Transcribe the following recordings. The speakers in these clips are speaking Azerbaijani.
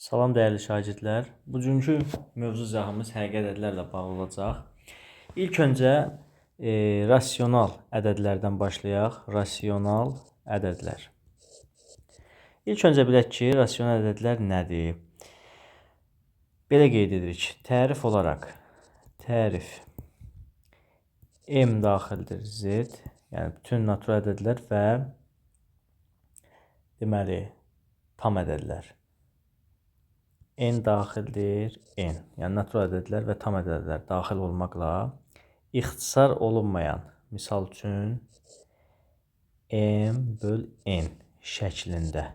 Salam dəyərli şagirdlər. Bugünkü mövzu izahımız həqiqi ədədlərlə bağlı olacaq. İlk öncə rasional ədədlərdən başlayaq. Rasional ədədlər. İlk öncə bilək ki, rasional ədədlər nədir? Belə qeyd edirik. Tərif olaraq tərif M daxildir Z, yəni bütün natural ədədlər və deməli tam ədədlər. N daxildir N, yəni natural ədədlər və tam ədədlər daxil olmaqla ixtisar olunmayan, misal üçün M böl N şəklində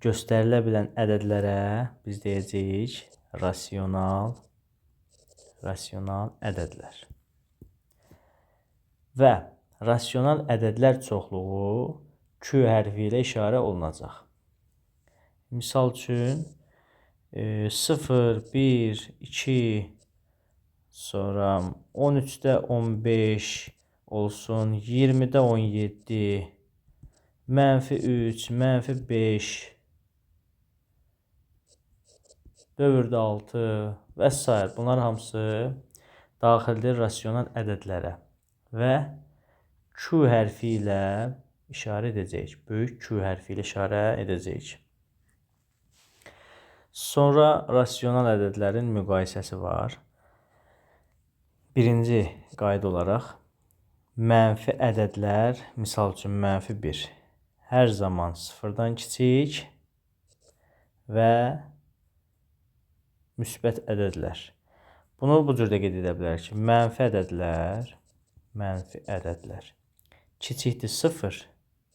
göstərilə bilən ədədlərə biz deyəcəyik rasional ədədlər. Və rasional ədədlər çoxluğu Q hərfi ilə işarə olunacaq. Misal üçün 0, 1, 2, sonra 13-də 15 olsun, 20-də 17, -3, -5, 4-də 6 və s. Bunlar hamısı daxildir rasional ədədlərə və Q hərfi ilə işarə edəcəyik. Böyük Q hərfi ilə işarə edəcəyik. Sonra rasional ədədlərin müqayisəsi var. Birinci qayda olaraq mənfi ədədlər, misal üçün -1, hər zaman 0-dan kiçik və müsbət ədədlər. Bunu bu cür də qeyd edə bilərik ki, mənfi ədədlər kiçikdir 0,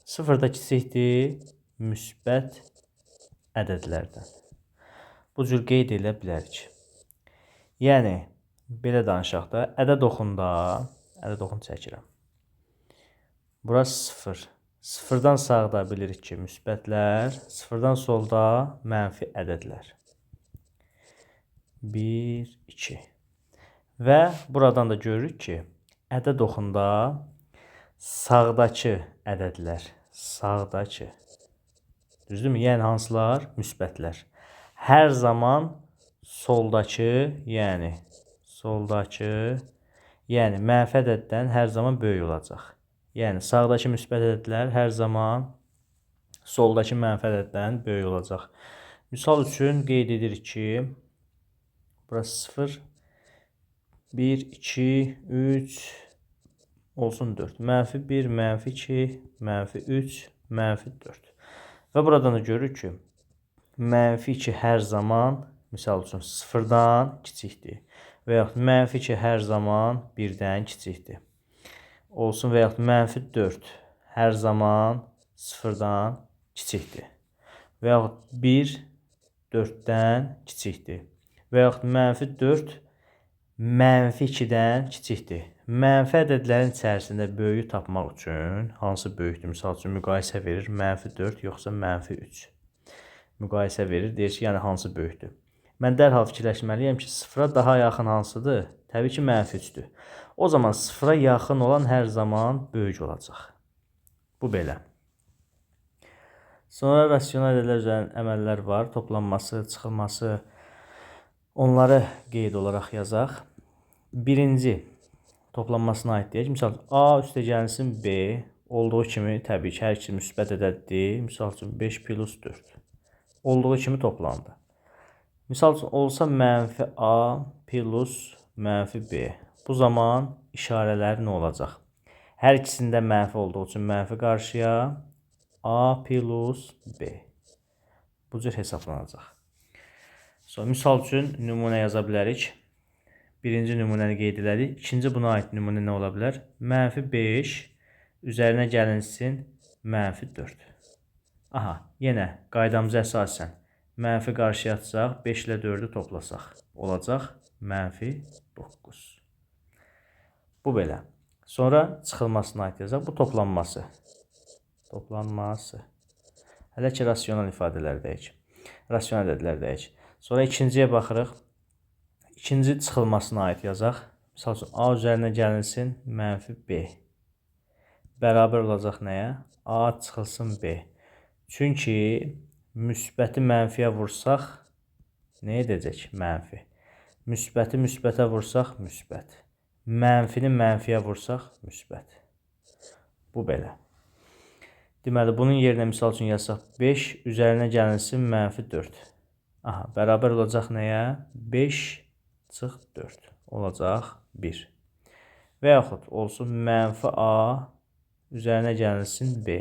0-da kiçikdir müsbət ədədlərdən. Bu cür qeyd edə bilərik. Yəni, belə danışaq da, ədəd oxunu çəkirəm. Burası 0. 0-dan sağda bilirik ki, müsbətlər, 0-dan solda mənfi ədədlər. 1, 2. Və buradan da görürük ki, ədəd oxunda sağdakı ədədlər, düzdürmü? Yəni hansılar? Müsbətlər. Hər zaman soldakı, yəni mənfi ədəddən hər zaman böyük olacaq. Yəni sağdakı müsbət ədədlər hər zaman soldakı mənfi ədəddən böyük olacaq. Misal üçün qeyd edirik ki, burası 0, 1, 2, 3, olsun 4. -1, -2, -3, -4. Və buradan da görürük ki, -2 hər zaman, misal üçün 0-dan kiçikdir. Və yaxud -2 hər zaman 1-dən kiçikdir. Olsun və yaxud -4 hər zaman 0-dan kiçikdir. Və yaxud 1 4-dən kiçikdir. Və yaxud -4 -2-dən kiçikdir. Mənfi ədədlərin içərisində böyüyü tapmaq üçün hansı böyükdür? Misal üçün müqayisə verir, -4 yoxsa -3. Müqayisə verir, deyir ki, yəni hansı böyükdür? Mən dərhal fikirləşməliyəm ki, 0-a daha yaxın hansıdır? Təbii ki, -3-dür. O zaman 0-a yaxın olan hər zaman böyük olacaq. Bu belə. Sonra rasional ədədlər üzrə əməllər var. Toplanması, çıxılması. Onları qeyd olaraq yazaq. Birinci toplanmasına aid deyək. Misal A üstəgəlsin B olduğu kimi, təbii ki, hər ikisi müsbət ədəddir. Misal üçün 5 plus 4 olduğu kimi toplandı. Misal üçün olsa -A plus -B. Bu zaman işarələri nə olacaq? Hər ikisində mənfi olduğu üçün mənfi qarşıya A plus B. Bu cür hesablanacaq. Sonra misal üçün nümunə yaza bilərik. Birinci nümunəni qeyd edirik. İkinci buna aid nümunə nə ola bilər? -5 üzərinə gəlinsin -4. Aha, yenə qaydamıza əsasən mənfi qarşıya atsaq, 5 ilə 4-ü toplasaq, olacaq -9. Bu belə. Sonra çıxılmasına aid yazaq. Bu toplanması. Hələ ki, rasional ifadələrdəyik. Rasional ədədlərdəyik. Sonra ikinciyə baxırıq. İkinci çıxılmasına aid yazaq. Misal üçün, A üzərinə gəlinsin -B. Bərabər olacaq nəyə? A çıxılsın B. Çünki müsbəti mənfiyə vursaq nə edəcək? Mənfi. Müsbəti müsbətə vursaq müsbət. Mənfini mənfiyə vursaq müsbət. Bu belə. Deməli, bunun yerinə misal üçün yazsaq 5 üzərinə gəlinsin mənfi 4. Aha, bərabər olacaq nəyə? 5 çıx 4 olacaq 1. Və yaxud olsun mənfi A üzərinə gəlinsin B.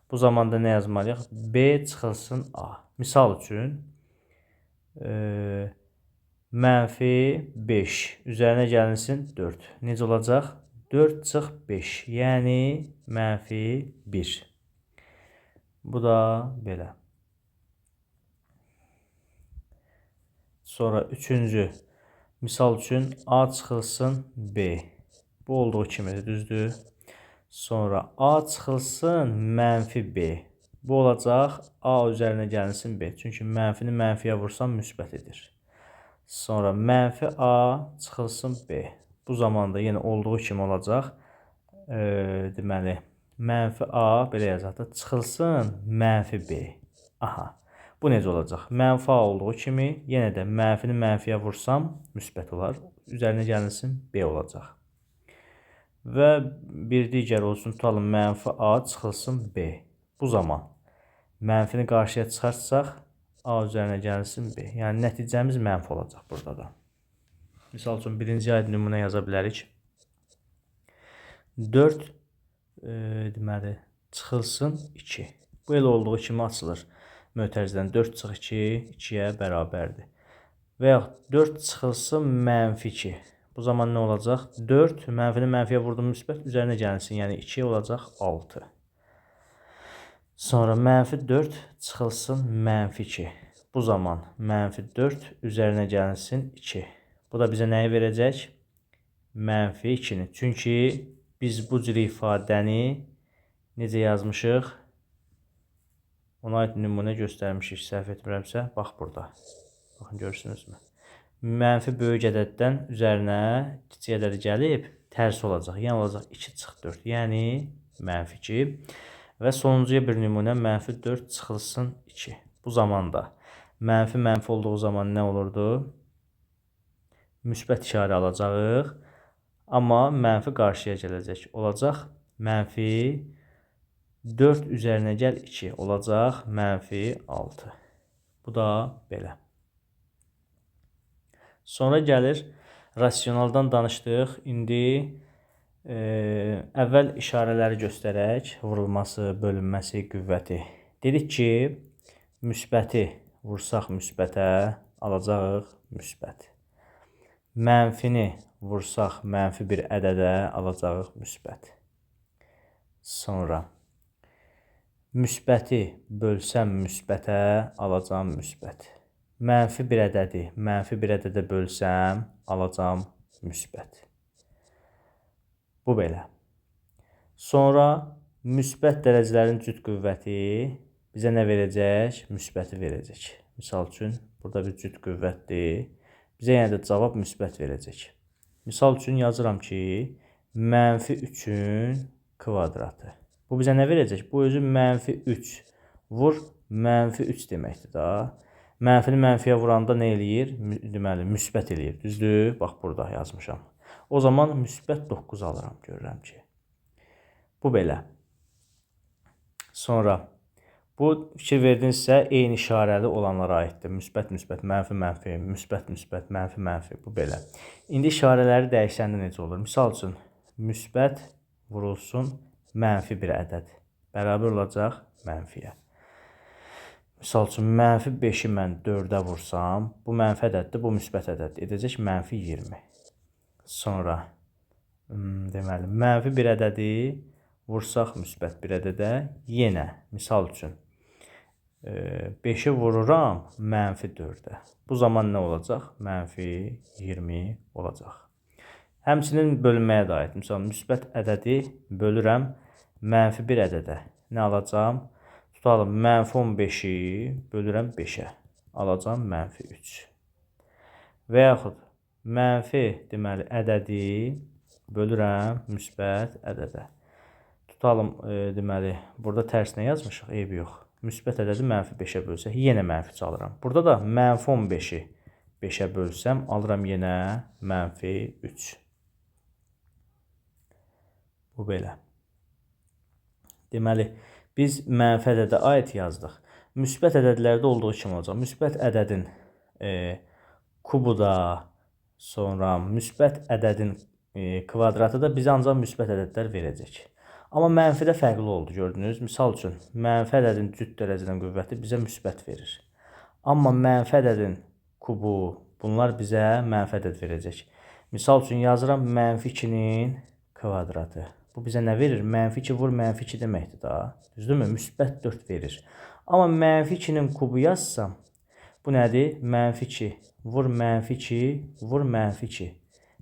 Bu zamanda nə yazmalıyıq? B çıxılsın A. Misal üçün mənfi 5 üzərinə gəlinsin 4. Necə olacaq? 4 çıx 5, yəni mənfi 1. Bu da belə. Sonra üçüncü. Misal üçün A çıxılsın B. Bu olduğu kimidir, düzdür? Sonra A çıxılsın mənfi B. Bu olacaq A üzərinə gəlinsin B. Çünki mənfini mənfiyə vursam müsbət edir. Sonra mənfi A çıxılsın B. Bu zamanda yenə olduğu kimi olacaq. Deməli, mənfi A belə yazaq da çıxılsın mənfi B. Aha. Bu necə olacaq? Mənfi A olduğu kimi yenə də mənfini mənfiyə vursam müsbət olar. Üzərinə gəlinsin B olacaq. Və bir digər olsun, tutalım mənfi A çıxılsın B. Bu zaman mənfini qarşıya çıxarsaq A üzərinə gəlinsin B. Yəni nəticəmiz mənfi olacaq burada da. Misal üçün birinci aydın nümunə yaza bilərik. 4 deməli çıxılsın 2. Bu elə olduğu kimi açılır. Mötərizədən 4 çıx 2 2-yə bərabərdir. Və yaxud 4 çıxılsın mənfi 2. Bu zaman nə olacaq? 4 mənfini mənfiyə vurdum müsbət üzərinə gəlinsin. Yəni 2 olacaq 6. Sonra mənfi 4 çıxılsın mənfi 2. Bu zaman mənfi 4 üzərinə gəlinsin 2. Bu da bizə nəyi verəcək? Mənfi 2-ni. Çünki biz bu cür ifadəni necə yazmışıq? Ona aid nümunə göstərmişik. Səhv etmirəmsə, bax burada. Baxın, görürsünüzmü? Mənfi böyük ədəddən üzərinə kiçik ədəd gəlib tərsi olacaq. Yəni olacaq 2 çıx 4. Yəni mənfi 2. Və sonuncuya bir nümunə mənfi 4 çıxılsın 2. Bu zamanda mənfi mənfi olduğu zaman nə olurdu? Müsbət işarə alacağıq. Amma mənfi qarşıya gələcək. Olacaq mənfi 4 üzərinə gəl 2. Olacaq mənfi 6. Bu da belə. Sonra gəlir, rasionaldan danışdıq. İndi əvvəl işarələri göstərək. Vurulması, bölünməsi, qüvvəti. Dedik ki, müsbəti vursaq müsbətə alacağıq müsbət. Mənfini vursaq mənfi bir ədədə alacağıq müsbət. Sonra müsbəti bölsəm müsbətə alacağım müsbət. Mənfi bir ədədi mənfi bir ədədə bölsəm alacağım müsbət. Bu belə. Sonra müsbət dərəcələrin cüt qüvvəti bizə nə verəcək? Müsbəti verəcək. Misal üçün, burada bir cüt qüvvətdir. Bizə yenə də cavab müsbət verəcək. Misal üçün yazıram ki, mənfi 3-ün kvadratı. Bu bizə nə verəcək? Bu özü mənfi 3 vur mənfi 3 deməkdir da. Mənfini mənfiyə vuranda nə eləyir? Deməli, müsbət eləyir. Düzdür? Bax, burada yazmışam. O zaman müsbət 9 alıram, görürəm ki. Bu belə. Sonra, bu fikir verdinizsə, eyni işarəli olanlara aiddir. Müsbət, müsbət, mənfi, mənfi, müsbət, müsbət, mənfi, mənfi. Bu belə. İndi işarələri dəyişəndə necə olur? Misal üçün, müsbət vurulsun mənfi bir ədəd. Bərabər olacaq mənfiyə. Misal üçün, mənfi 5-i mən 4-ə vursam, bu mənfi ədəddir, bu müsbət ədəddir. Edəcək mənfi 20. Sonra, deməli, mənfi bir ədədi vursaq müsbət bir ədədə, yenə, misal üçün, 5-i vururam mənfi 4-ə. Bu zaman nə olacaq? Mənfi 20 olacaq. Həmçinin bölünməyə də aid. Misal, müsbət ədədi bölürəm mənfi bir ədədə. Nə alacağım? Tutalım, mənfi 15-i bölürəm 5-ə. Alacam mənfi 3. Və yaxud, mənfi deməli, ədədi bölürəm müsbət ədədə. Tutalım, deməli, burada tərsinə yazmışıq, eybi yox. müsbət ədədi -5-ə bölsək, yenə mənfi alıram. Burada da -15-i 5-ə bölsəm, alıram yenə -3. Bu belə. Deməli, biz mənfi ədədə aid yazdıq. Müsbət ədədlərdə olduğu kimi olacaq. Müsbət ədədin kubu da, sonra müsbət ədədin kvadratı da bizə ancaq müsbət ədədlər verəcək. Amma mənfidə fərqli oldu, gördünüz. Misal üçün, mənfi ədədin cüt dərəcədən qüvvəti bizə müsbət verir. Amma mənfi ədədin kubu, bunlar bizə mənfi ədəd verəcək. Misal üçün, yazıram -2-nin kvadratı. Bu bizə nə verir? -2 vur -2 deməkdir da. Düzdürmü? Müsbət 4 verir. Amma -2-nin kubu yazsam, bu nədir? -2 vur -2 vur -2.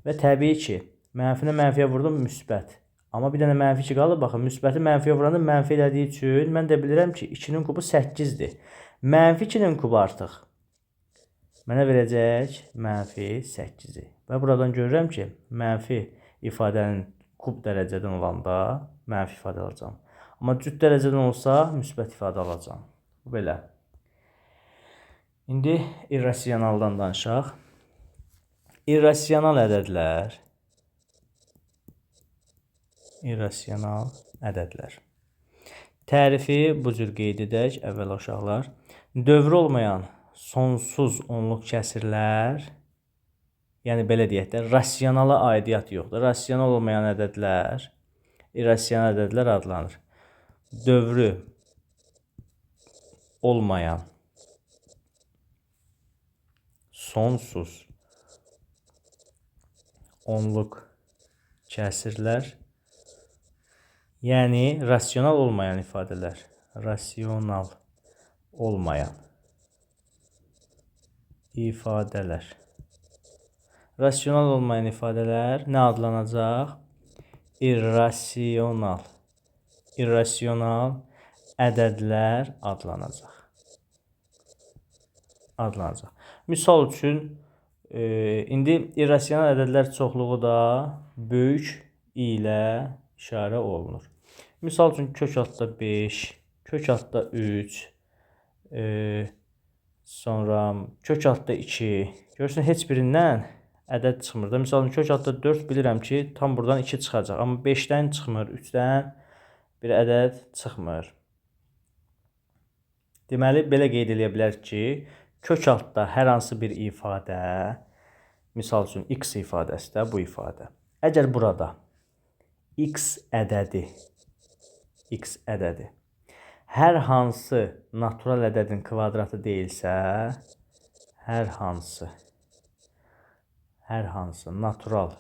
Və təbii ki, mənfini mənfiyə vurdum, müsbət. Amma bir dənə -2 qalır. Baxın, müsbəti mənfiyə vuranda mənfi elədiyi üçün mən də bilirəm ki, 2-nin kubu 8-dir. -2-nin kubu artıq mənə verəcək -8-i. Və buradan görürəm ki, mənfi ifadənin kub dərəcədən olanda mənfi ifadə alacağım. Amma cüt dərəcədən olsa müsbət ifadə alacağım. Bu belə. İndi irrasionaldan danışaq. İrrasional ədədlər. İrrasional ədədlər. Tərifi bu cür qeyd edək, əvvəl uşaqlar. Dövrü olmayan sonsuz onluq kəsirlər, yəni belə deyək də, rasionala aidiyyat yoxdur. Rasional olmayan ədədlər, irrasional ədədlər adlanır. Dövrü olmayan sonsuz onluq kəsirlər, yəni rasional olmayan ifadələr. Rasional olmayan ifadələr. Rasional olmayan ifadələr nə adlanacaq? İrrasional. İrrasional ədədlər adlanacaq. Misal üçün, indi irrasional ədədlər çoxluğu da böyük ilə işarə olunur. Misal üçün, kök altda 5, kök altda 3, sonra kök altda 2. Görürsün, heç birindən ədəd çıxmır da. Misal üçün, kök altda 4 bilirəm ki, tam buradan 2 çıxacaq. Amma 5-dən çıxmır, 3-dən bir ədəd çıxmır. Deməli, belə qeyd edə bilər ki, kök altda hər hansı bir ifadə, misal üçün, x ifadəsi də bu ifadə. Əgər burada x ədədi hər hansı natural ədədin kvadratı deyilsə, hər hansı natural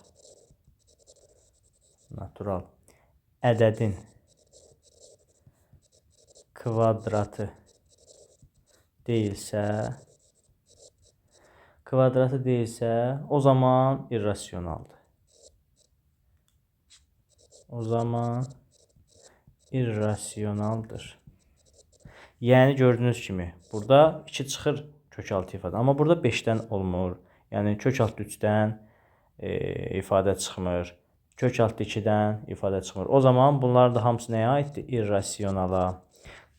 ədədin kvadratı deyilsə, o zaman irrasionaldır. Yəni gördüyünüz kimi, burada 2 çıxır kök altı ifadə. Amma burada 5-dən olmur. Yəni kök altı 3-dən ifadə çıxmır. Kök altı 2-dən ifadə çıxmır. O zaman bunlar da hamısı nəyə aiddir? İrrasionala.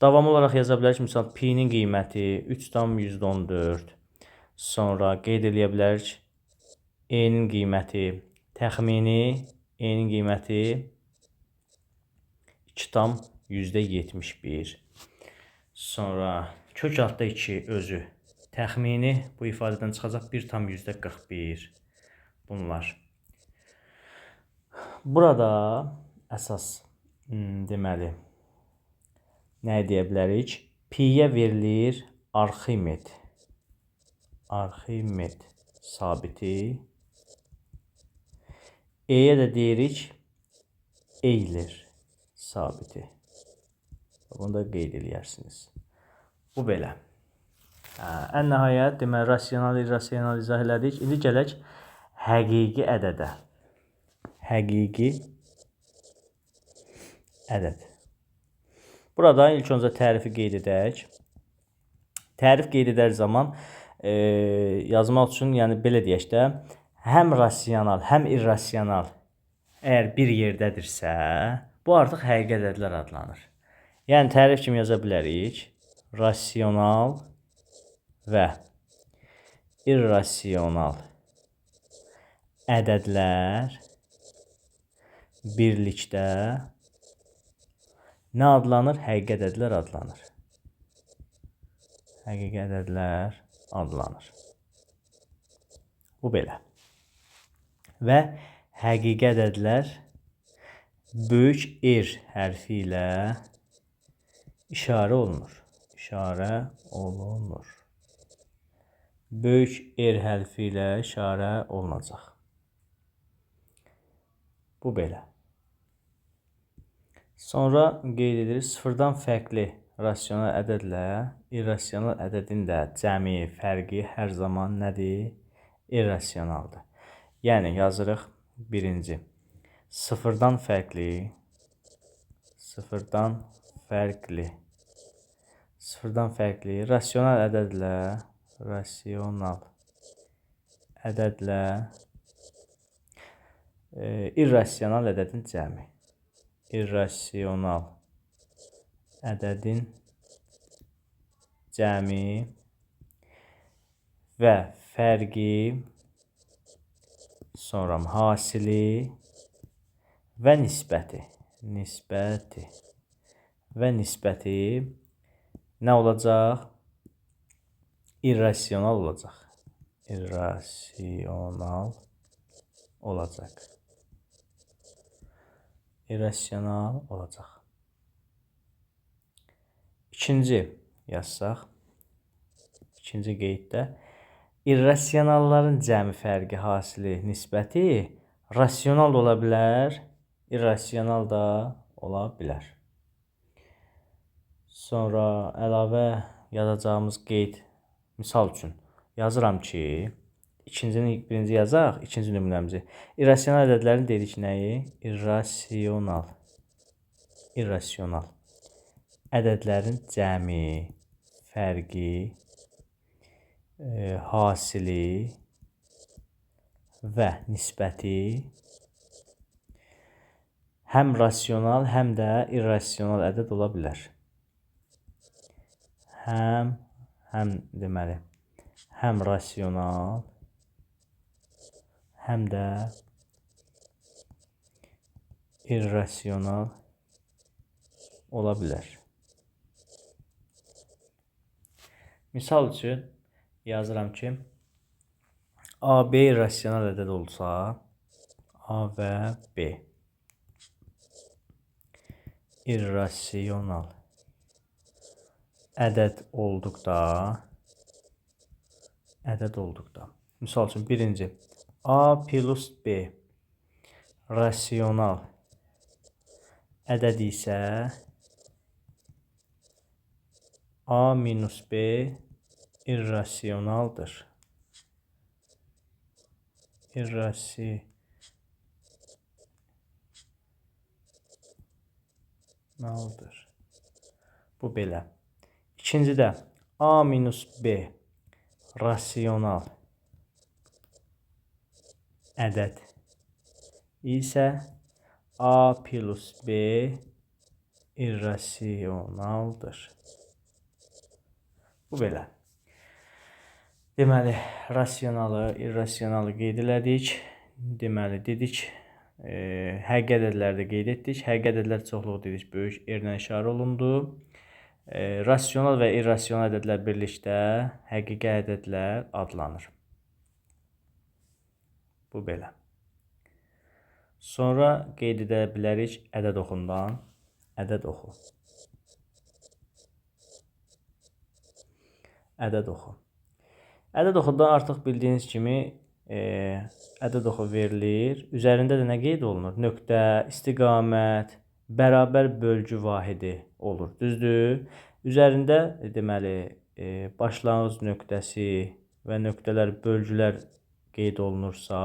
Davamlı olaraq yaza bilərik. Misal, pi-nin qiyməti 3,14. Sonra qeyd edə bilərik. E-nin qiyməti, təxmini E-nin qiyməti 2,71. Sonra kök altda 2 özü təxmini bu ifadədən çıxacaq 1,41. Bunlar. Burada əsas deməli nə deyə bilərik? Pi-yə verilir Arximed sabiti. E-yə də deyirik Euler sabiti. Bunu da qeyd edərsiniz. Bu belə. Ən nəhayət, deməli, rasional, irrasional izah elədik. İndi gələk həqiqi ədədə. Həqiqi ədəd. Burada ilk öncə tərifi qeyd edək. Tərif qeyd edər zaman yazmaq üçün, yəni belə deyək də, həm rasional, həm irrasional əgər bir yerdədirsə, bu artıq həqiqi ədədlər adlanır. Yəni tərif kimi yaza bilərik. rasional və irrasional ədədlər birlikdə nə adlanır? Həqiqi ədədlər adlanır. Həqiqi ədədlər adlanır. Bu belə. Və həqiqi ədədlər böyük R hərfi ilə işarə olunur. İşarə olunur. Böyük R hərfi ilə işarə olunacaq. Bu belə. Sonra qeyd edirik, sıfırdan fərqli rasional ədədlə irrasional ədədin də cəmi, fərqi hər zaman nədir? İrrasionaldır. Yəni, yazırıq birinci. Sıfırdan fərqli rasional ədədlə irrasional ədədin cəmi. İrrasional ədədin cəmi və fərqi, sonra hasili və nisbəti. Nisbəti nə olacaq? İrrasional olacaq. İrrasional olacaq. İkinci yazsaq. İkinci qeyddə irrasionalların cəmi, fərqi, hasili, nisbəti rasional da ola bilər, irrasional da ola bilər. Sonra əlavə yazacağımız qeyd, misal üçün yazıram ki, birinci yazaq, ikinci nümunəmizi. İrrasional ədədlərin dedik nəyi? İrrasional ədədlərin cəmi, fərqi, hasili və nisbəti həm rasional, həm də irrasional ədəd ola bilər. Həm rasional, həm də irrasional ola bilər. Misal üçün yazıram ki, A, B irrasional ədəd olsa, A və B irrasional ədəd olduqda, misal üçün birinci, A plus B rasional ədəd isə A minus B irrasionaldır. Bu belə. İkincidə A minus B rasional ədəd isə A plus B irrasionaldır. Bu belə. Deməli, rasionalı, irrasionalı qeyd elədik. Deməli, dedik, həqiqi ədədləri də qeyd etdik. Həqiqi ədədlər çoxluğu dedik, böyük R-lə işarə olundu. Rasional və irrasional ədədlər birlikdə həqiqi ədədlər adlanır. Bu belə. Sonra qeyd edə bilərik ədəd oxundan. Ədəd oxu. Ədəd oxudan artıq bildiyiniz kimi ədəd oxu verilir. Üzərində də nə qeyd olunur? Nöqtə, istiqamət, bərabər bölgü vahidi olur. Düzdür? Üzərində deməli başlanğıc nöqtəsi və nöqtələr, bölgülər qeyd olunursa,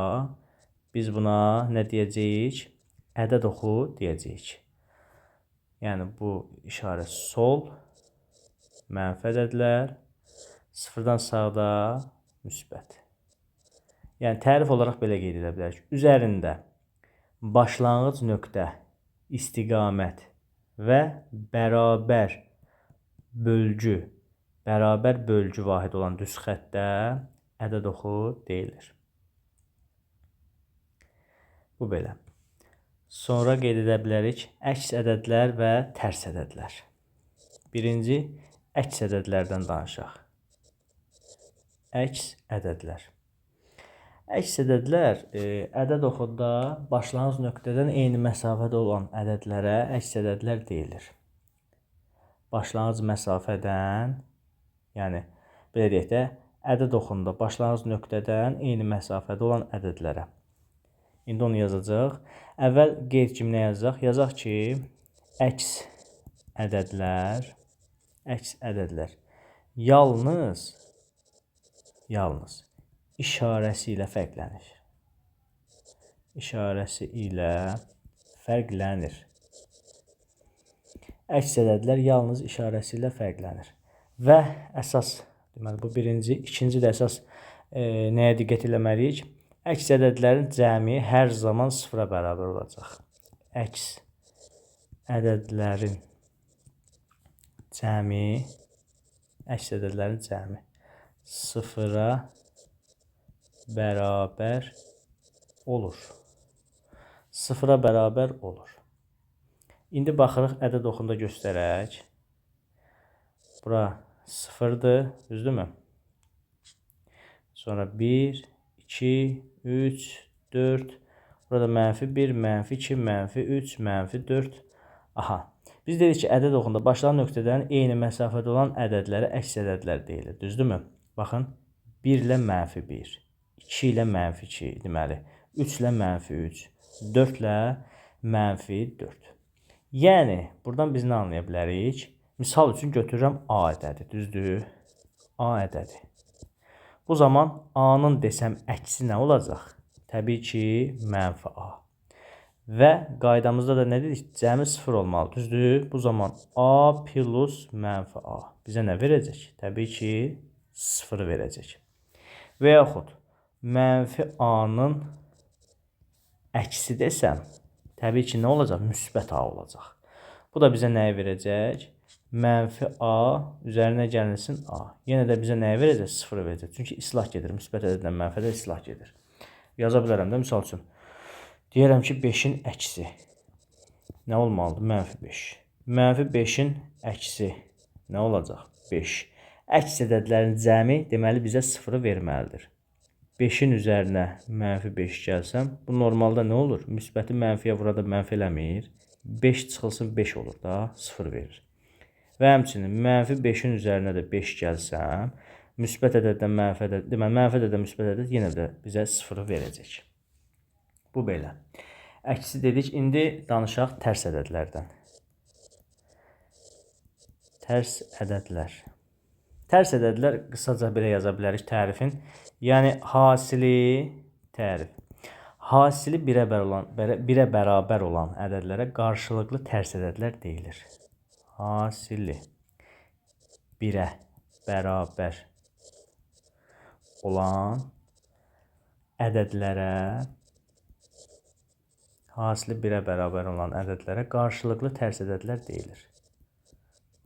biz buna nə deyəcəyik? Ədəd oxu deyəcəyik. Yəni bu işarə sol, mənfi ədədlər, sıfırdan sağda müsbət. Yəni tərif olaraq belə qeyd edə bilərik. Üzərində başlanğıc nöqtə, istiqamət və bərabər bölgü bərabər bölgü vahidi olan düz xəttdə ədəd oxu deyilir. Bu belə. Sonra qeyd edə bilərik əks ədədlər və tərs ədədlər. Birinci, əks ədədlərdən danışaq. Əks ədədlər. Əks ədədlər ədəd oxuda başlanğıc nöqtədən eyni məsafədə olan ədədlərə əks ədədlər deyilir. Başlanğıc məsafədən, yəni belə deyək də, ədəd oxunda başlanğıc nöqtədən eyni məsafədə olan ədədlərə. İndi onu yazacaq. Əvvəl qeyd kimi nə yazacaq? Yazacaq ki, əks ədədlər yalnız işarəsi ilə fərqlənir. İşarəsi ilə fərqlənir. Əks ədədlər yalnız işarəsi ilə fərqlənir. Və əsas, deməli bu birinci, ikinci də əsas nəyə diqqət eləməliyik? Əks ədədlərin cəmi hər zaman sıfıra bərabər olacaq. Əks ədədlərin cəmi sıfıra bərabər olur. Sıfıra bərabər olur. İndi baxırıq ədəd oxunda göstərək. Bura sıfırdır, düzdürmü? Sonra 1, 2, 3, 4, burada -1, -2, -3, -4. Aha. Biz dedik ki, ədəd oxunda başlayan nöqtədən eyni məsafədə olan ədədlərə əks ədədlər deyilir. Düzdürmü? Baxın, 1 ilə -1, 2 ilə -2, deməli, 3 ilə -3, 4 ilə -4. Yəni, buradan biz nə anlaya bilərik? Misal üçün götürürəm A ədədi, düzdür? A ədədi. Bu zaman A-nın desəm əksi nə olacaq? Təbii ki, -A. Və qaydamızda da nə dedik? Cəmi 0 olmalı, düzdür? Bu zaman A plus -A bizə nə verəcək? Təbii ki, 0 verəcək. Və yaxud -A-nın əksi desəm, təbii ki, nə olacaq? Müsbət A olacaq. Bu da bizə nəyi verəcək? -A üzərinə gəlsin A. Yenə də bizə nəyi verəcək? 0 verəcək. Çünki islah gedir. Müsbət ədəddən mənfi ədədə islah gedir. Yaza bilərəm də, misal üçün. Deyərəm ki, 5-in əksi nə olmalıdır? -5. -5-in əksi nə olacaq? 5. Əks ədədlərin cəmi deməli bizə 0-ı verməlidir. 5-in üzərinə -5 gəlsəm, bu normalda nə olur? Müsbəti mənfiyə burada mənfi eləmir. 5 çıxılsın 5 olur da, 0 verir. Və həmçinin -5-in üzərinə də 5 gəlsəm, müsbət ədəddən mənfi ədəd, deməli mənfi ədəddən müsbət ədəd yenə də bizə 0 verəcək. Bu belə. Əksi dedik, indi danışaq tərs ədədlərdən. Tərs ədədlər. Tərs ədədlər qısaca belə yaza bilərik tərifin. Yəni hasili tərif. Hasili birə bərabər olan ədədlərə qarşılıqlı tərs ədədlər deyilir. Hasili birə bərabər olan ədədlərə qarşılıqlı tərs ədədlər deyilir.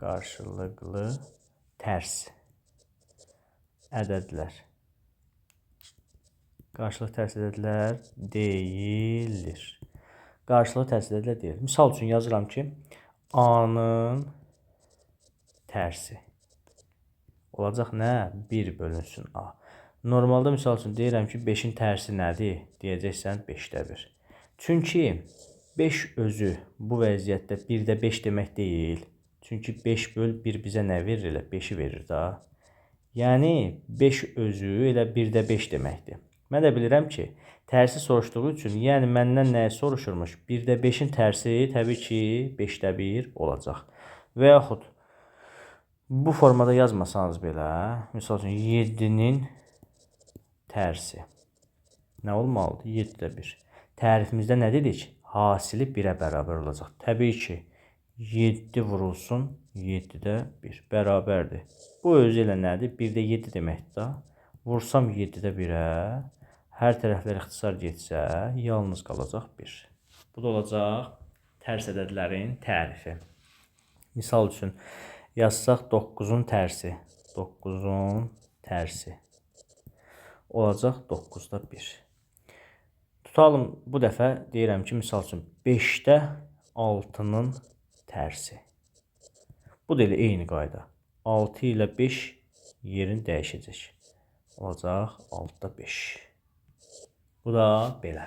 Qarşılıqlı tərs ədədlər. Qarşılıqlı tərs ədədlər deyilir. Qarşılıqlı tərs ədədlər deyilir. Misal üçün yazıram ki, A-nın tərsi olacaq nə? 1 bölünsün A. Normalda misal üçün deyirəm ki, 5-in tərsi nədir? Deyəcəksən 5-də 1. Çünki 5 özü bu vəziyyətdə 1-də 5 demək deyil. Çünki 5 böl 1 bizə nə verir? Elə 5-i verir da. Yəni 5 özü elə 1-də 5 deməkdir. Mən də bilirəm ki, tərsi soruşduğu üçün, yəni məndən nəyi soruşurmuş? 1-də 5-in tərsi təbii ki, 5-də 1 olacaq. Və yaxud bu formada yazmasanız belə, misal üçün 7-nin tərsi nə olmalıdır? 7-də 1. Tərifimizdə nə dedik? Hasili 1-ə bərabər olacaq. Təbii ki, 7 vurulsun 7-də 1 bərabərdir. Bu özü ilə nədir? 1-də 7 deməkdir da. Vursam 7-də 1-ə, hər tərəflər ixtisar getsə, yalnız qalacaq 1. Bu da olacaq tərs ədədlərin tərifi. Misal üçün, yazsaq 9-un tərsi 9'un tərsi olacaq 9'da 1. Tutalım bu dəfə deyirəm ki, misal üçün 5'də 6'nın tərsi. Bu da elə eyni qayda. 6 ilə 5 yerini dəyişəcək. Olacaq 6'da 5. Bu da belə.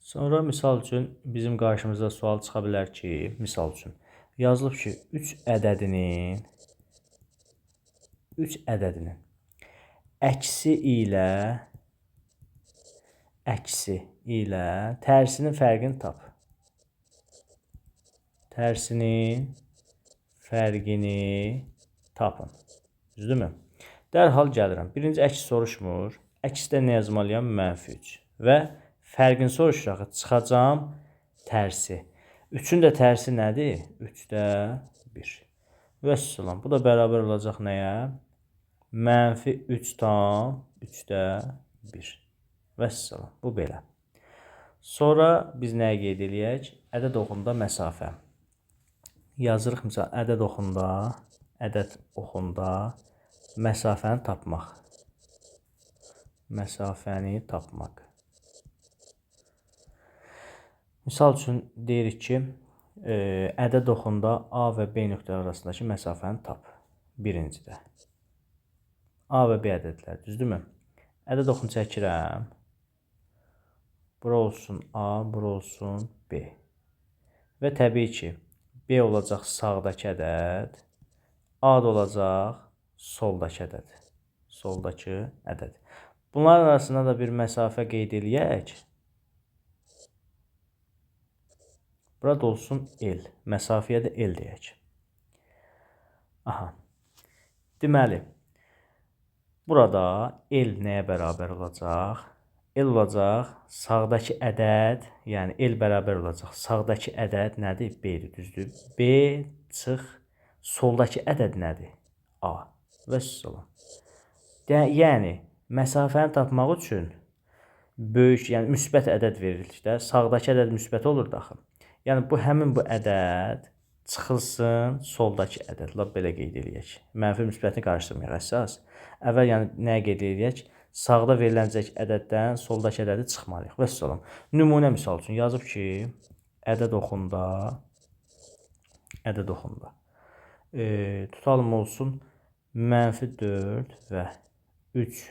Sonra misal üçün bizim qarşımıza sual çıxa bilər ki, misal üçün yazılıb ki, 3 ədədinin əksi ilə tərsinin fərqini tap. Tərsinin fərqini tapın. Düzdürmü? Dərhal gəlirəm. Birinci əks soruşmur. Əksdə nə yazmalıyam? -3. Və fərqini soruşacaq. Çıxacam tərsi. 3'ün də tərsi nədir? 3'də 1. Vəssalam. Bu da bərabər olacaq nəyə? -3 tam 3'də 1. Vəssalam. Bu belə. Sonra biz nəyə qeyd eləyək? Ədəd oxunda məsafə. Yazırıq misal ədəd oxunda məsafəni tapmaq. Məsafəni tapmaq. Misal üçün deyirik ki, ədəd oxunda A və B nöqtələri arasındakı məsafəni tap. Birincidə. A və B ədədlər, düzdürmü? Ədəd oxunu çəkirəm. Bura olsun A, bura olsun B. Və təbii ki, B olacaq sağdakı ədəd, A da olacaq soldakı ədəd. Soldakı ədəd. Bunların arasında da bir məsafə qeyd eləyək. Burada olsun L. Məsafəyə də L deyək. Aha. Deməli, burada L nəyə bərabər olacaq? L olacaq sağdakı ədəd, yəni L bərabər olacaq. Sağdakı ədəd nədir? B-dir, düzdür? B çıx soldakı ədəd nədir? A. Vəssalam. Yəni, məsafəni tapmaq üçün böyük, yəni müsbət ədəd verilir. Sağdakı ədəd müsbət olur da axı. Yəni, həmin bu ədəd çıxılsın soldakı ədəd. Belə qeyd eləyək. Mənfi müsbətini qarışdırmayaq əsas. Əvvəl yəni nəyə qeyd eləyək? Sağda veriləcək ədəddən soldakı ədədi çıxmalıyıq. Vəssalam. Nümunə misal üçün yazıb ki, ədəd oxunda tutalım olsun -4 və 3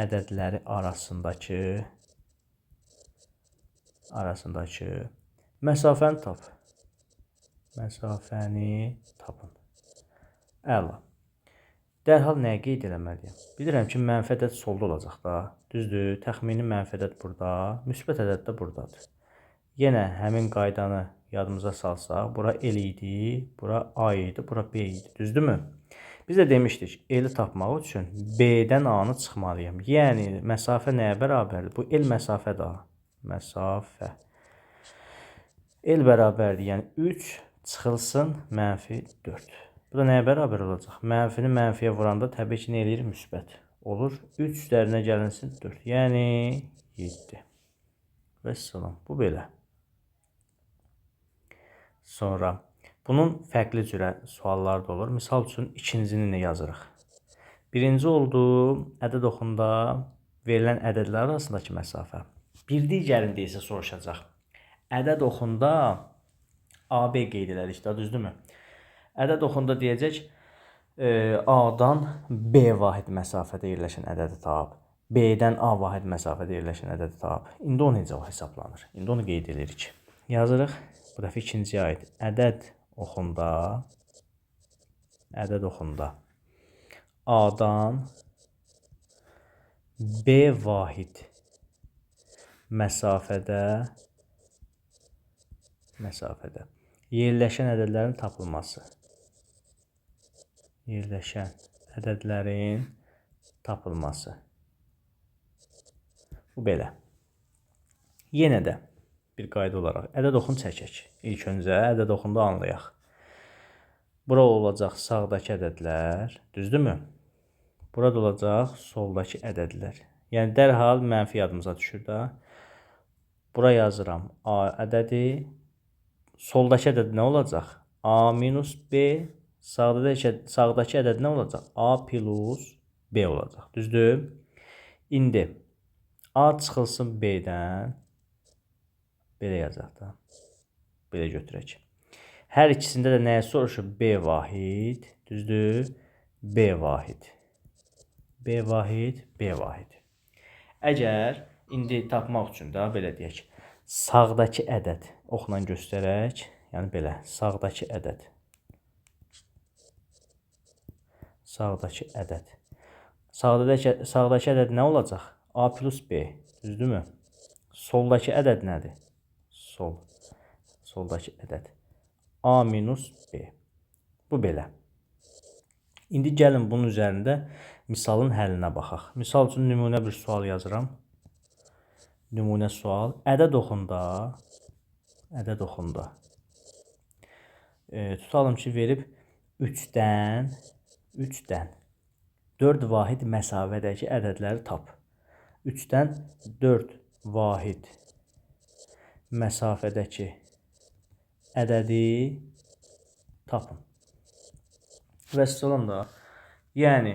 ədədləri arasındakı məsafəni tap. Məsafəni tapın. Əla. Dərhal nəyə qeyd eləməliyəm? Bilirəm ki, mənfi ədəd solda olacaq da. Düzdür, təxmini mənfi ədəd burada, müsbət ədəd də buradadır. Yenə həmin qaydanı yadımıza salsaq, bura L idi, bura A idi, bura B idi. Düzdürmü? Biz də demişdik, L-i tapmaq üçün B-dən A-nı çıxmalıyım. Yəni, məsafə nəyə bərabərdir? Bu L məsafədir A. Məsafə. L bərabərdir, yəni 3 çıxılsın -4. Bu da nəyə bərabər olacaq? Mənfini mənfiyə vuranda təbii ki, nə eləyir? Müsbət olur. 3 üzərinə gəlinsin 4. Yəni 7. Vəssalam. Bu belə. Sonra bunun fərqli cürə sualları da olur. Misal üçün ikincini nə yazırıq? Birinci oldu ədəd oxunda verilən ədədlər arasındakı məsafə. Bir digərində isə soruşacaq. Ədəd oxunda AB qeyd edirik də, düzdürmü? Ədəd oxunda deyəcək A-dan B vahid məsafədə yerləşən ədədi tap. B-dən A vahid məsafədə yerləşən ədədi tap. İndi o necə hesablanır? İndi onu qeyd edirik. Yazırıq. Bu dəfə ikinciyə aid. Ədəd oxunda A-dan B vahid məsafədə yerləşən ədədlərin tapılması. Yerləşən ədədlərin tapılması. Bu belə. Yenə də bir qayda olaraq ədəd oxunu çəkək. İlk öncə ədəd oxunda anlayaq. Bura olacaq sağdakı ədədlər, düzdürmü? Burada olacaq soldakı ədədlər. Yəni dərhal mənfi yadımıza düşür da. Bura yazıram A ədədi. Soldakı ədəd nə olacaq? A minus B, Sağdakı ədəd nə olacaq? A plus B olacaq. Düzdür? İndi A çıxılsın B-dən. Belə yazaq da. Belə götürək. Hər ikisində də nəyə soruşur? B vahid. Düzdür? B vahid. B vahid, B vahid. Əgər indi tapmaq üçün də belə deyək. Sağdakı ədəd oxla göstərək. Yəni belə, sağdakı ədəd. Sağdakı ədəd. Sağdakı ədəd nə olacaq? A plus B. Düzdürmü? Soldakı ədəd nədir? Soldakı ədəd. A minus B. Bu belə. İndi gəlin bunun üzərində misalın həllinə baxaq. Misal üçün nümunə bir sual yazıram. Nümunə sual. Ədəd oxunda. Tutalım ki, verib 3-dən 4 vahid məsafədəki ədədləri tap. 3-dən 4 vahid məsafədəki ədədi tapın. Vəssalam da. Yəni,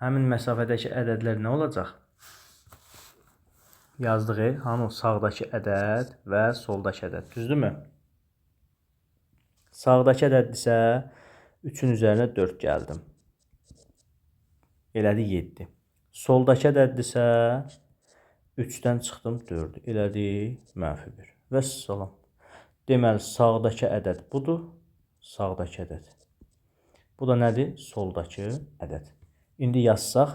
həmin məsafədəki ədədlər nə olacaq? Yazdığı, hanı sağdakı ədəd və soldakı ədəd. Düzdürmü? Sağdakı ədəddirsə 3-ün üzərinə 4 gəldim. Elədi 7. Soldakı ədəddirsə 3-dən çıxdım 4. Elədi -1. Vəssalam. Deməli, sağdakı ədəd budur. Sağdakı ədəd. Bu da nədir? Soldakı ədəd. İndi yazsaq,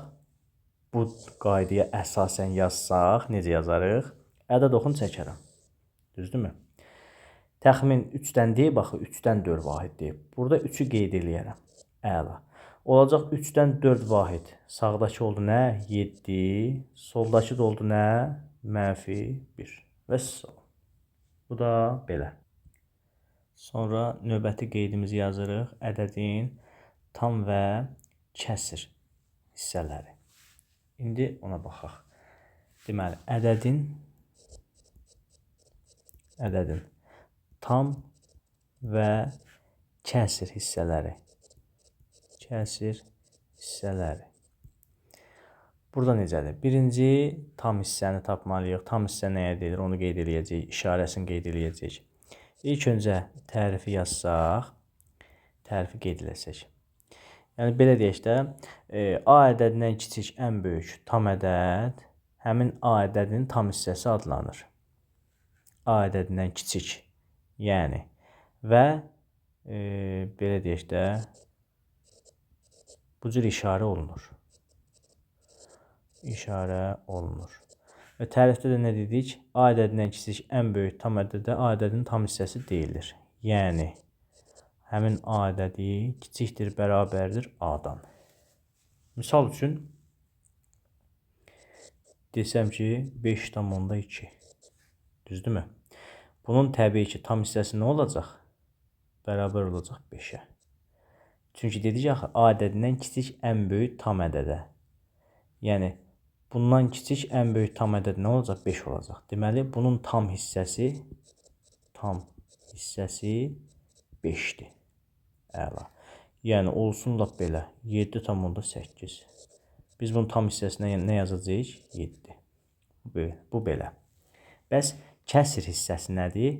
bu qaydaya əsasən yazsaq, necə yazarıq? Ədəd oxun çəkərəm. Düzdürmü? Təxmin 3-dən deyib, baxı 3-dən 4 vahid deyib. Burada 3-ü qeyd eləyərəm. Əla. Olacaq 3-dən 4 vahid. Sağdakı oldu nə? 7. Soldakı da oldu nə? -1. Vəssalam. Bu da belə. Sonra növbəti qeydimizi yazırıq. Ədədin tam və kəsir hissələri. İndi ona baxaq. Deməli, ədədin tam və kəsir hissələri. Burada necədir? Birinci tam hissəni tapmalıyıq. Tam hissə nəyə deyilir? Onu qeyd eləyəcəyik. İşarəsini qeyd eləyəcəyik. İlk öncə tərifi yazsaq, tərifi qeyd eləsək. Yəni, belə deyək də, A ədədindən kiçik ən böyük tam ədəd həmin A ədədinin tam hissəsi adlanır. A ədədindən kiçik. Yəni, və belə deyək də, bu cür işarə olunur. Və tərifdə də nə dedik? A ədədindən kiçik ən böyük tam ədədə A ədədinin tam hissəsi deyilir. Yəni, həmin A ədədi kiçikdir, bərabərdir A-dan. Misal üçün, desəm ki, 5,2. Düzdürmü? Bunun təbii ki, tam hissəsi nə olacaq? Bərabər olacaq 5-ə. Çünki dedik axı, A ədədindən kiçik ən böyük tam ədədə. Yəni, bundan kiçik ən böyük tam ədəd nə olacaq? 5 olacaq. Deməli, bunun tam hissəsi 5-dir. Əla. Yəni, olsun lap belə. 7,8. Biz bunun tam hissəsinə nə yazacağıq? 7. Bu belə. Bəs kəsir hissəsi nədir?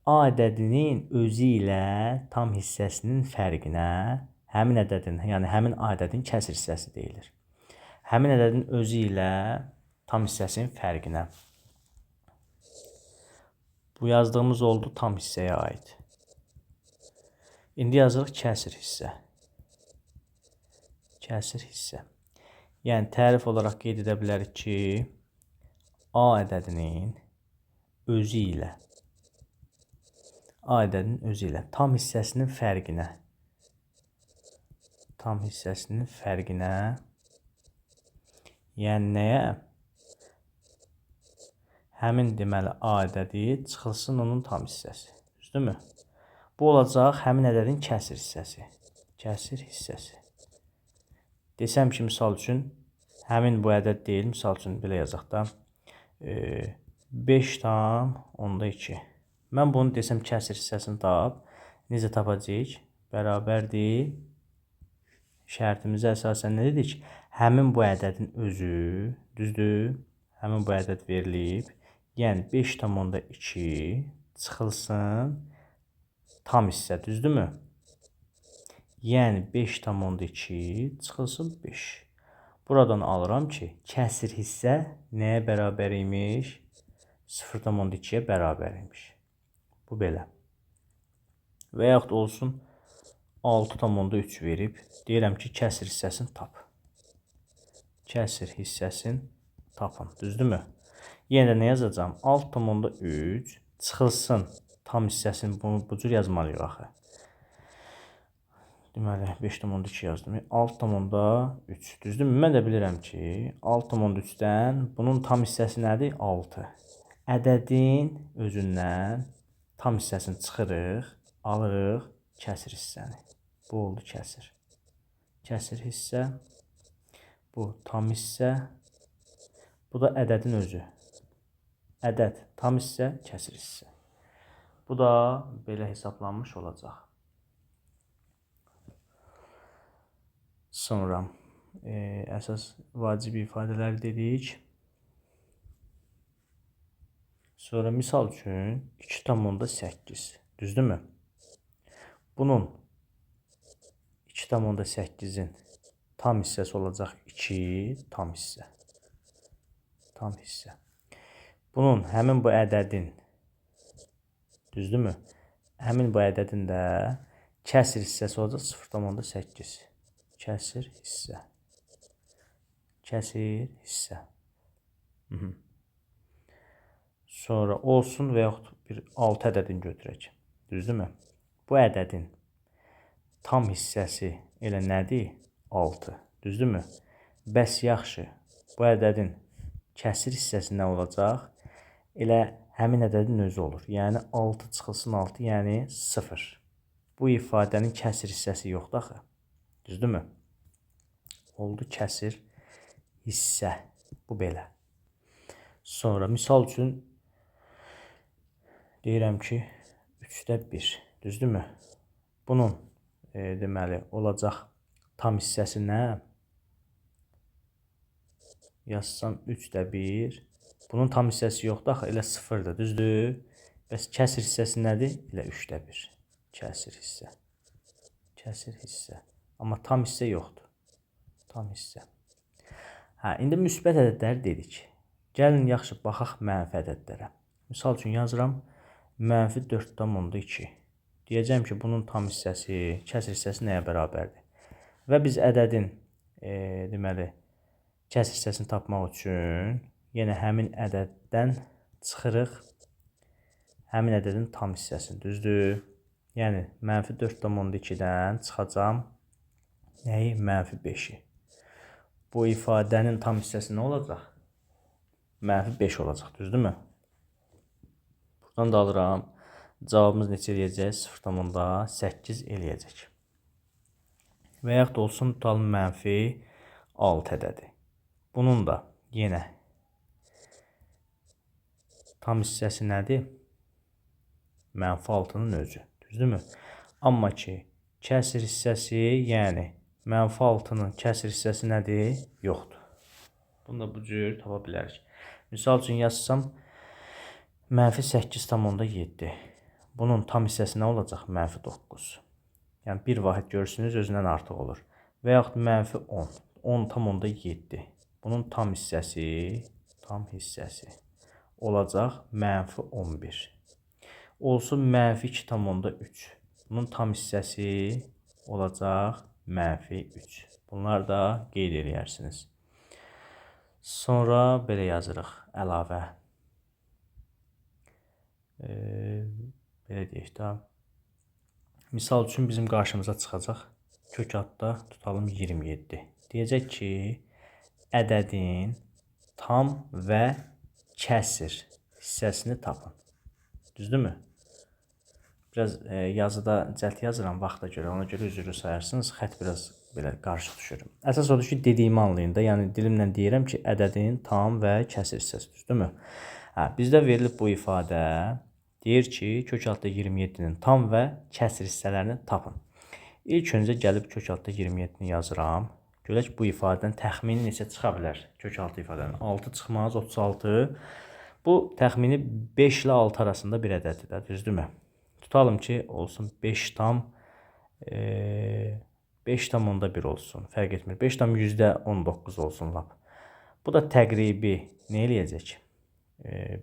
A ədədinin özü ilə tam hissəsinin fərqinə həmin ədədin, yəni həmin A ədədin kəsir hissəsi deyilir. Həmin ədədin özü ilə tam hissəsinin fərqinə. Bu yazdığımız oldu tam hissəyə aid. İndi yazırıq kəsir hissə. Yəni, tərif olaraq qeyd edə bilərik ki, A ədədinin özü ilə tam hissəsinin fərqinə, yəni nəyə? Həmin deməli A ədədi çıxılsın onun tam hissəsi. Düzdürmü? Bu olacaq həmin ədədin kəsir hissəsi. Desəm ki, misal üçün, həmin bu ədəd deyil, misal üçün, belə yazaq da, 5,2. Mən bunu desəm kəsir hissəsini tap. Necə tapacaq? Bərabərdir şərtimizə əsasən nə dedik? Həmin bu ədədin özü, düzdür? Həmin bu ədəd verilib. Yəni 5,2 çıxılsın tam hissə, düzdürmü? Yəni 5,2 çıxılsın 5. Buradan alıram ki, kəsir hissə nəyə bərabər imiş? 0,2-yə bərabər imiş. Bu belə. Və yaxud olsun 6,3 verib. Deyirəm ki, kəsir hissəsini tap. Kəsir hissəsini tapın. Düzdürmü? Yenə də nə yazacağım? 6,3 çıxılsın tam hissəsini bu cür yazmalıyıq axı. Deməli 5,2 yazdım. 6,3 düzdürmü? Mən də bilirəm ki, 6,3-dən bunun tam hissəsi nədir? 6. Ədədin özündən tam hissəsini çıxırıq, alırıq kəsir hissəni. Bu oldu kəsir. Kəsir hissə. Bu tam hissə. Bu da ədədin özü. Ədəd tam hissə, kəsir hissə. Bu da belə hesablanmış olacaq. Sonra əsas vacib ifadələr dedik. Sonra misal üçün 2,8 düzdürmü? Bunun 2,8-in tam hissəsi olacaq 2 tam hissə. Tam hissə. Bunun həmin bu ədədin, düzdürmü? Həmin bu ədədin də kəsir hissəsi olacaq 0,8. Kəsir hissə. Kəsir hissə. Sonra olsun və yaxud bir 6 ədədini götürək. Düzdürmü? Bu ədədin tam hissəsi elə nədir? 6. Düzdürmü? Bəs yaxşı. Bu ədədin kəsir hissəsi nə olacaq? Elə həmin ədədin özü olur. Yəni 6 çıxılsın 6, yəni 0. Bu ifadənin kəsir hissəsi yoxdur axı. Düzdürmü? Oldu kəsir hissə. Bu belə. Sonra misal üçün deyirəm ki 3/1. Düzdürmü? Bunun deməli olacaq tam hissəsi nə? Yazsam 3/1. Bunun tam hissəsi yoxdur axı, elə 0-dır, düzdür? Bəs kəsir hissəsi nədir? Elə 3/1. Kəsir hissə. Kəsir hissə. Amma tam hissə yoxdur. Tam hissə. İndi müsbət ədədləri dedik. Gəlin yaxşı baxaq mənfi ədədlərə. Misal üçün yazıram -4,2. Deyəcəm ki, bunun tam hissəsi, kəsir hissəsi nəyə bərabərdir? Və biz ədədin deməli kəsir hissəsini tapmaq üçün yenə həmin ədəddən çıxırıq həmin ədədin tam hissəsini, düzdür? Yəni -4,2-dən çıxacam nəyi? -5-i. Bu ifadənin tam hissəsi nə olacaq? -5 olacaq, düzdürmü? Buradan da alıram. Cavabımız neçə eləyəcək? 0,8 eləyəcək. Və yaxud olsun tutalım -6 ədədi. Bunun da yenə tam hissəsi nədir? -6-nın özü. Düzdürmü? Amma ki, kəsir hissəsi, yəni -6-nın kəsir hissəsi nədir? Yoxdur. Bunu da bu cür tapa bilərik. Misal üçün yazsam -8,7. Bunun tam hissəsi nə olacaq? -9. Yəni bir vahid görürsünüz özündən artıq olur. Və yaxud -10. 10,7. Bunun tam hissəsi olacaq -11. Olsun -2,3. Bunun tam hissəsi olacaq -3. Bunlar da qeyd edərsiniz. Sonra belə yazırıq əlavə. Belə deyək də. Misal üçün bizim qarşımıza çıxacaq kök adda tutalım 27. Deyəcək ki, ədədin tam və kəsir hissəsini tapın. Düzdürmü? Biraz yazıda cəld yazıram vaxta görə, ona görə üzrlü sayarsınız. Xət biraz belə qarışıq düşür. Əsas odur ki, dediyimi anlayın da. Yəni dilimlə deyirəm ki, ədədin tam və kəsir hissəsi, düzdürmü? Bizdə verilib bu ifadə. Deyir ki, kök altda 27-nin tam və kəsir hissələrini tapın. İlk öncə gəlib kök altda 27-ni yazıram. Görək bu ifadədən təxmini neçə çıxa bilər? Kök altı ifadədən 6 çıxmaz, 36. Bu təxmini 5 ilə 6 arasında bir ədəddir də, düzdürmü? Tutalım ki, olsun 5 tam 1 olsun. Fərq etmir. 5 tam %19 olsun lap. Bu da təqribi nə eləyəcək?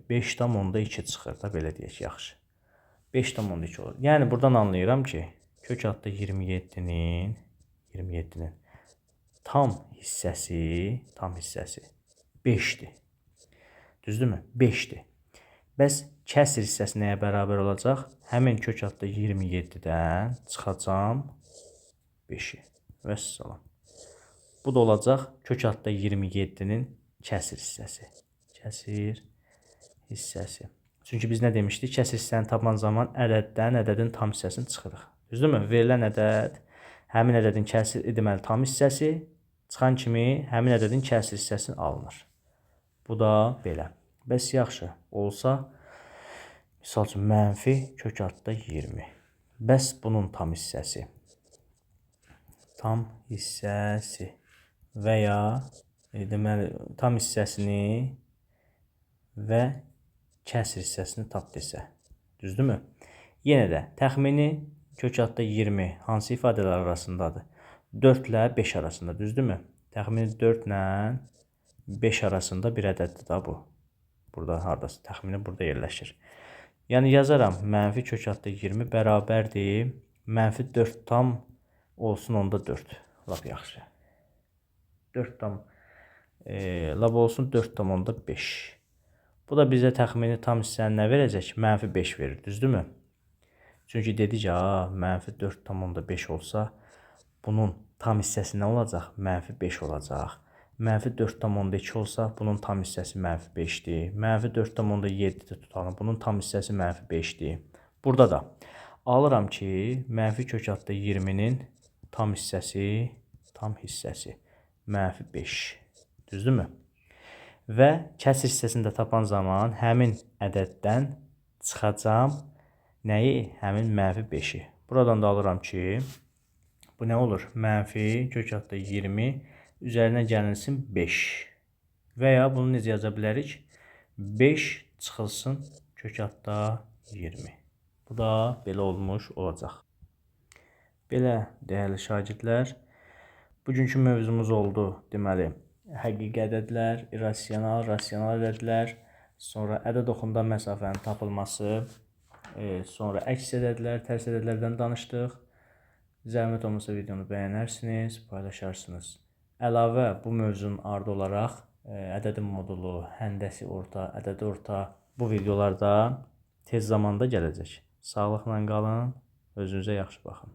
5 tam 2 çıxır da, belə deyək, yaxşı. 5 tam 2 olur. Yəni buradan anlayıram ki, kök altda 27-nin tam hissəsi 5-dir. Düzdürmü? 5-dir. Bəs kəsr hissəsi nəyə bərabər olacaq? Həmin kök altda 27-dən çıxacam 5-i. Vəssalam. Bu da olacaq kök altda 27-nin kəsr hissəsi. Kəsr hissəsi. Çünki biz nə demişdik? Kəsr hissəni tapan zaman ədəddən ədədin tam hissəsini çıxırıq. Düzdürmü? Verilən ədəd həmin ədədin kəsr deməli tam hissəsi çıxan kimi həmin ədədin kəsr hissəsini alınır. Bu da belə. Bəs yaxşı olsa, misal üçün mənfi kök altda 20. Bəs bunun tam hissəsi və ya deməli tam hissəsini və kəsr hissəsini tap desə. Düzdürmü? Yenə də təxmini kök altda 20 hansı ifadələr arasındadır? 4 ilə 5 arasında, düzdürmü? Təxmini 4 ilə 5 arasında bir ədəddir da bu. Burada haradasa, təxmini burada yerləşir. Yəni yazaram, mənfi kök altda 20 bərabərdir. Mənfi 4 tam olsun onda 4. Lap yaxşı. 4 tam lap olsun 4 tam onda 5. Bu da bizə təxmini tam hissəni nə verəcək? Mənfi 5 verir, düzdürmü? Çünki dedik ki, mənfi 4 tam onda 5 olsa, bunun tam hissəsi nə olacaq? Mənfi 5 olacaq. Mənfi 4 tam onda 2 olsa, bunun tam hissəsi mənfi 5'dir. Mənfi 4 tam onda 7'dir tutalım. Bunun tam hissəsi mənfi 5'dir. Burada da alıram ki, mənfi kök altda 20'nin tam hissəsi mənfi 5. Düzdürmü? Və kəsr hissəsini də tapan zaman həmin ədəddən çıxacam nəyi? Həmin mənfi 5'i. Buradan da alıram ki, bu nə olur? Mənfi kök altda 20 üzərinə gəlilsin 5. Və ya bunu necə yaza bilərik? 5 çıxılsın kök altda 20. Bu da belə olmuş olacaq. Belə dəyərli şagirdlər, bugünkü mövzumuz oldu deməli. Həqiqi ədədlər, irrasional, rasional ədədlər, sonra ədəd oxunda məsafənin tapılması, sonra əks ədədlər, tərs ədədlərdən danışdıq. Zəhmət olmasa videonu bəyənərsiniz, paylaşarsınız. Əlavə bu mövzunun ardı olaraq ədədin modulu, həndəsi orta, ədədi orta bu videolarda tez zamanda gələcək. Sağlıqla qalın, özünüzə yaxşı baxın.